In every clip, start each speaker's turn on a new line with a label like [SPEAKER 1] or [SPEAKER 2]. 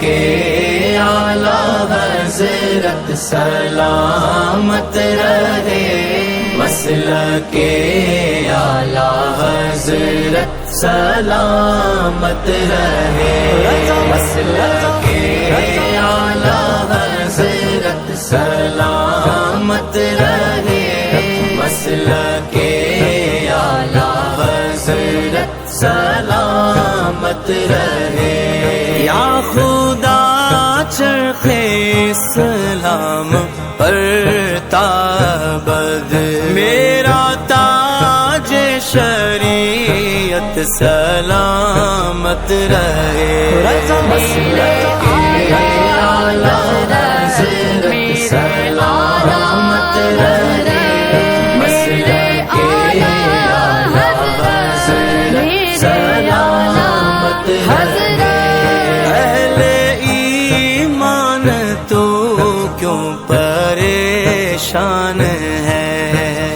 [SPEAKER 1] کے اعلی حضرت سلامت رہے، مسلک اعلی حضرت سلامت رہے، مسلک اعلی حضرت سلامت رہے، مسلک اعلی حضرت سلامت رہے۔ یا خدا چرخ اسلام پر تابد میرا تاج شریعت سلامت رہے، مسلک اعلی حضرت سلامت رہے، مسلک اعلی حضرت سلامت رہے۔ اہل ایمان تو کیوں پریشان ہے،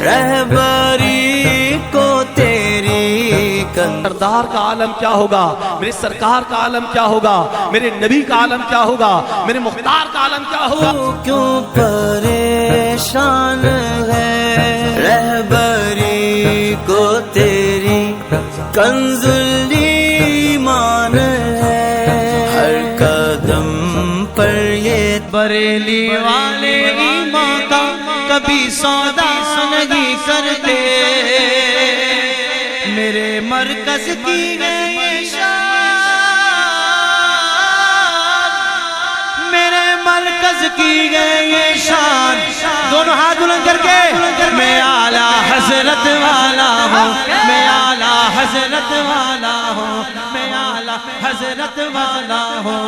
[SPEAKER 1] رہبری کو تیری
[SPEAKER 2] سردار کا عالم کیا ہوگا، میرے سرکار کا عالم کیا ہوگا، میرے نبی کا عالم کیا ہوگا، میرے مختار کا عالم کیا ہوگا۔
[SPEAKER 1] کیوں پریشان ہے، رہبری کو تیری کنز الایمان ہے، ہر قدم پر یہ بریلی والے ایمان کا کبھی سودا نہیں کرتے، میرے مرکز کی گئی شان، میرے مرکز کی گئی شان، دونوں ہاتھ بلند کر کے میں اعلیٰ حضرت والا ہوں، میں اعلیٰ حضرت والا ہوں، میں اعلیٰ حضرت والا ہوں،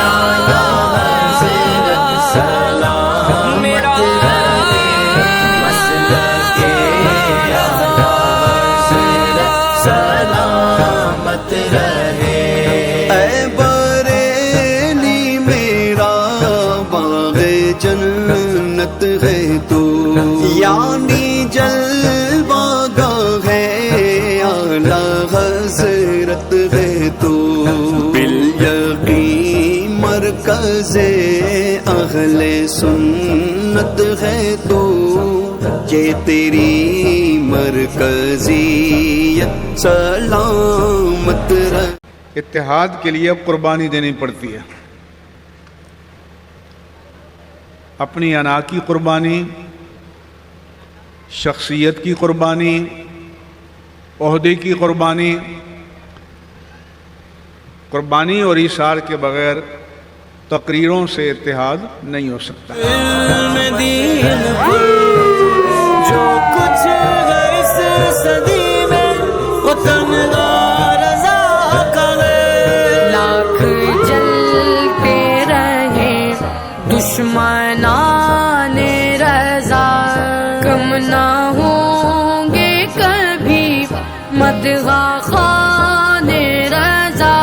[SPEAKER 1] اعلیٰ حضرت سلامت رہے، مسلک اعلیٰ حضرت سلامت رہے۔ اے بریلی میرا باغ جنت ہے تو، یعنی جلوہ گاہ ہے اعلیٰ حضرت ہے تو، بالیقین مرکز اہل سنت ہے تو، یہ تیری مرکزیت سلامت رہے۔
[SPEAKER 3] اتحاد کے لیے اب قربانی دینی پڑتی ہے، اپنی انا کی قربانی، شخصیت کی قربانی، عہدے کی قربانی۔ قربانی اور ایثار کے بغیر تقریروں سے اتحاد نہیں ہو سکتا۔
[SPEAKER 1] علم دین پر جو کچھ ہے اس صدی میں، وہ تنہا رضا کا ہے، لاکھ جلتے رہے دشمنان رضا، کم نہ ہوں گے کبھی مدح خوان رضا،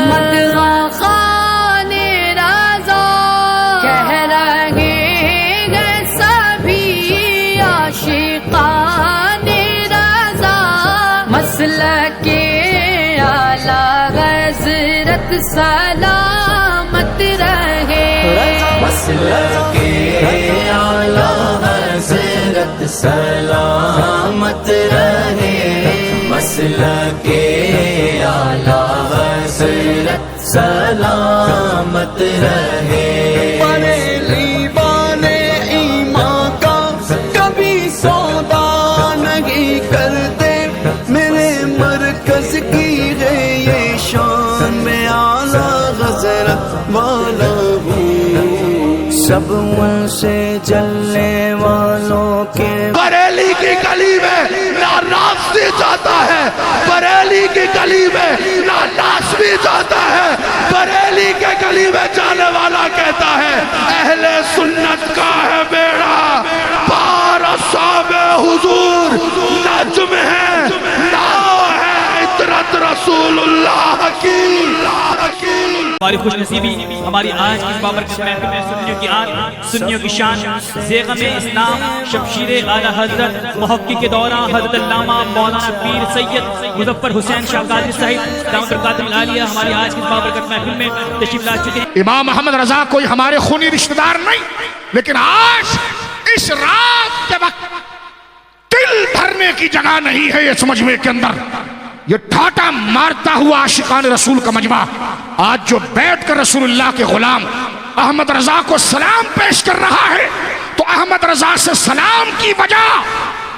[SPEAKER 1] مدح خوان رضا، کہہ رہے ہیں سبھی عاشقان رضا، مسلک اعلیٰ حضرت سلامت رہے، مسلک اعلیٰ حضرت سلامت رہے، مسلک اعلیٰ حضرت سلامت رہے۔ بریلی والے ایمان کا کبھی سودا نہیں کرتے، میرے مرکز کی ہے یہ شان، میں اعلیٰ حضرت والا ہوں، سب ان سے جلنے والوں کے
[SPEAKER 2] بریلی کی گلی میں نہ راس بھی جاتا ہے، بریلی کی گلی میں نہ لاش بھی جاتا ہے، بریلی کے گلی میں جانے والا کہتا ہے اہل سنت کا ہے بیڑا پار، اصحاب حضور نجم ہے، ناؤ ہے عطرت زیارت رسول اللہ کی۔
[SPEAKER 4] ہماری خوش نصیبی ہماری آج کی بابرکت محفل میں سنیوں کی آن، سنیوں کی شان، زیغم اسلام، شمشیر اعلی حضرت محقق دورہ حضرت علامہ مولانا پیر سید مظفر حسین شاہ قادری صاحب دامت القادم العالیہ ہماری آج کی بابرکت محفل میں تشریف لا چکے ہیں۔
[SPEAKER 5] امام محمد رضا کوئی ہمارے خونی رشتہ دار نہیں، لیکن آج اس رات کے وقت دل بھرنے کی جگہ نہیں ہے اس مجمع کے اندر۔ یہ ٹھاٹا مارتا ہوا عاشقان رسول کا مجمع آج جو بیٹھ کر رسول اللہ کے غلام احمد رضا کو سلام پیش کر رہا ہے، تو احمد رضا سے سلام کی وجہ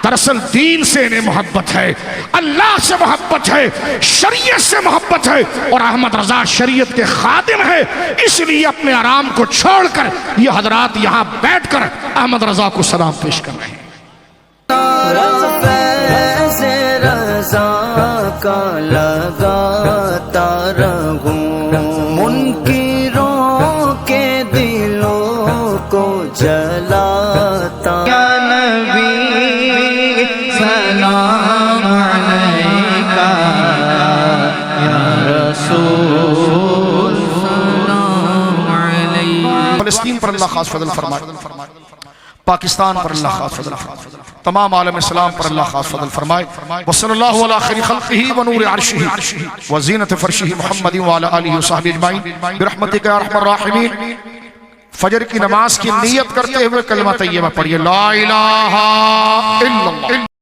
[SPEAKER 5] دراصل دین سے انہیں محبت ہے، اللہ سے محبت ہے، شریعت سے محبت ہے، اور احمد رضا شریعت کے خادم ہے، اس لیے اپنے آرام کو چھوڑ کر یہ حضرات یہاں بیٹھ کر احمد رضا کو سلام پیش کر رہے ہیں۔
[SPEAKER 6] رضا کا لگاتا رہوں، منکروں کے دلوں کو جلاتا۔ یا نبی سلام علیکہ، یا رسول سلام علیکہ۔
[SPEAKER 5] فلسطین پر اللہ خاص فضل فرمائے، پاکستان پر اللہ خاص فضل فرمائے، تمام عالم اسلام پر اللہ خاص فضل فرمائے۔ وصلی اللہ علی خیر خلقہ ونور عرشہ وزینت فرشہ محمد وعلی آلہ وصحبہ اجمعین برحمتک یا ارحم الراحمین۔ فجر کی نماز کی نیت کرتے ہوئے کلمہ طیبہ پڑھیے، لا الہ الا اللہ۔